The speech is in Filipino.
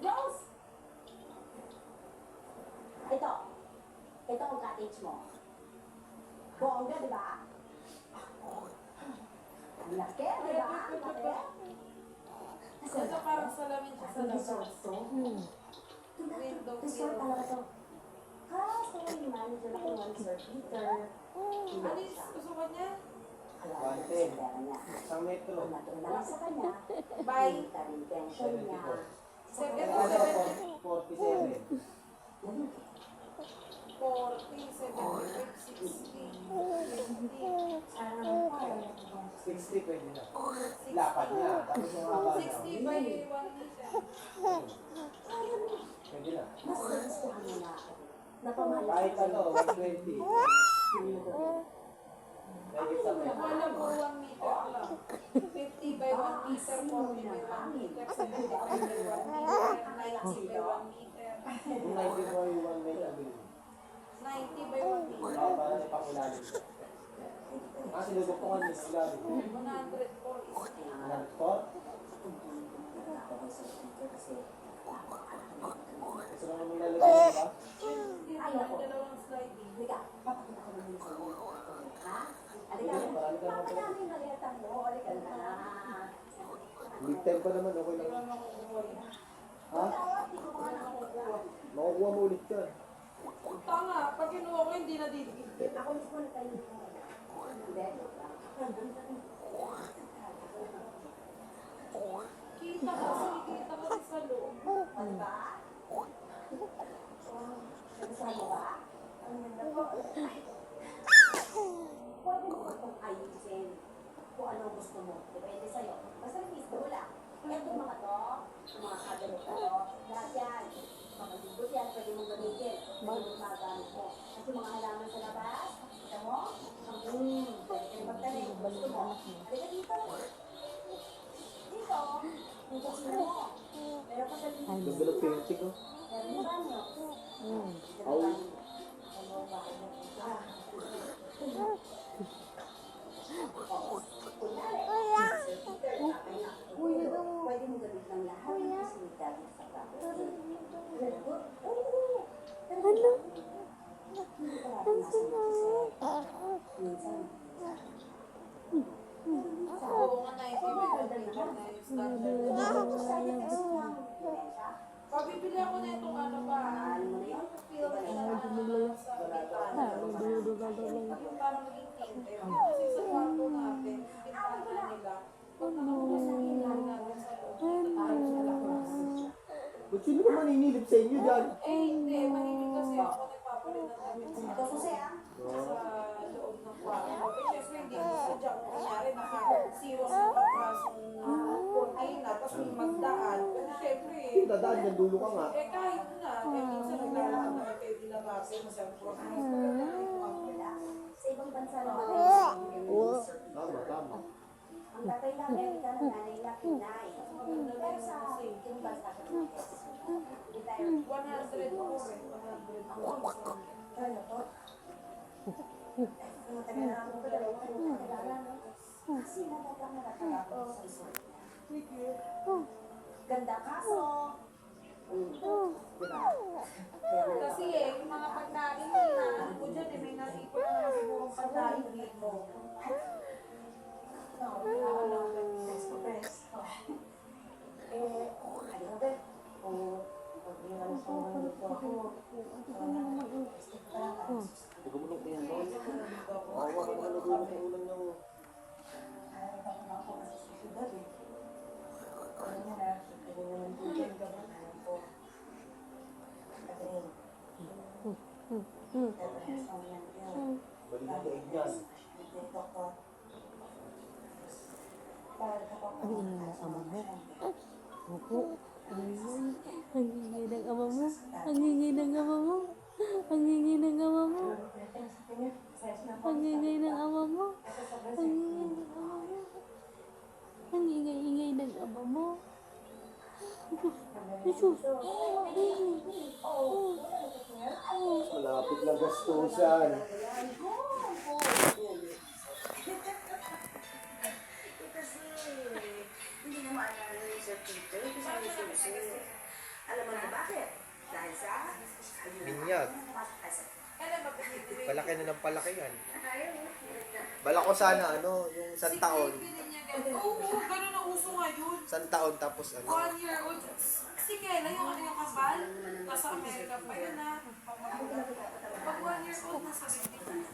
Rose! Ito ang cottage mo. Bongga, di ba? Laki, di ba? Laki. Ito parang salamin siya sa labas. Resort talaga to. Ha, so yung manager ako ng resort heater. Alis, gusto ko niya? 110. Isang metro. Ang natural sa kanya, Bye. yung pension niya. 47. 40, 75, 60, 20. 60 pwede na. Lapad niya. Tapos yung haba na. 60 by 1 meter. Pwede na. Mas nagustuhan mo na ako. Napamahal Kahit ano, 120. Pwede sa may. Wala po 1 meter lang. 50 by 1 meter, 40 by 1 meter, 75 by 1 meter, 90 by 1 meter. Yung 90 mo yung 1 meter bill. 90 by 1 meter. Kaya parang ipakulalim. Sinubok ko nga yung ilalim. 104 is Alam ko? Gusto mo nang ilalagay mo ba? yung dalawang sliding. Halika, papakita ko naman sa iyo. Ha? Halika, papakita mo yung maliatan mo. Halika na. Big time pa naman, okay Di lang. ba makukuha yun? Ha? Hindi ko pa nakukuha. Makukuha mo ulit yan. Tanga, pag kinuha ko hindi nadidikit. Ako mismo na tayo. Hindi. Kita kasi sa loob. Ano ba? Nagustuhan mo ba? Ang ganda po. Pwede mo itong ayusin kung ano gusto mo. Depende sa'yo. Basta release mo lang. Itong mga to, yung mga kagamot na to, lahat yan. Mga libot yan, pwede mong gamitin. Pwede mong magamit mo. At yung mga halaman sa labas, kita mo? Pwede kayo magtanim. Gusto mo? Halika dito. Dito. Yung kusina mo. Meron pa sa dito. Nagulat ko yung tick, oh. Meron yung banyo. Au. Pwede mo gawin ng lahat ng fasilidad sa property. Ano? Oo nga, 90 by 1 meter na yung standard. Pabibili ako na itong ano ba? Film na sa bintana. Yung parang maging tinte. Kasi sa kwarto natin, bintana nila. Pag natin sa loob, parang sa labas. Ba't sino ba maninilip sa inyo dyan? Eh hindi, mahilig kasi ako nagpapalit ng damit sa loob ng kwarto. Eh syempre hindi ko sadya kung kunyari nakasiwas yung matrasong cortina, tapos may magdaan. Pero syempre, Dadaan dyan, dulo ka nga. eh kahit na, eh minsan naglalakad na kayo dinabasin sa Sa ibang bansa naman Tama. ang tatay lang Amerika ng nanay na Pinay. Pero sa ibang bansa hindi tayo 104 eh, 104. ano to? Ang tagal na ako dalawang kilala, no? Kasi natatang natatakot sa resort. Ganda kaso. Diba? Kasi yung mga pagkain na ano ko dyan may nasipon na naman sigurong pagkain dito. Gumulong ko yan, no? Awa ka naman nagulong sa ulan niyo. Balik na daig yan. Ang ingay ng ama mo. Opo. Ang ingay ng ama mo. Ang ingay ng ama mo. Ang ingay ng ama mo. Ang ingay ng ama mo. Ang ingay ng ama mo. Ang ingay-ingay ng ama mo. Jesus. Malapit lang gastusan. Hindi mo maalala yung Sir Peter, kasi may susi. Alam mo na bakit? Dahil sa Binyag. Ano ba pinipili? Palaki na ng palaki yan. Bala ko sana yung isang taon. Oo, ganun ang uso ngayon. Isang taon tapos 1 year old. Si Kela, yung ano yung kabal, nasa Amerika pa yun na. Pag 1 year old, nasa Amerika na.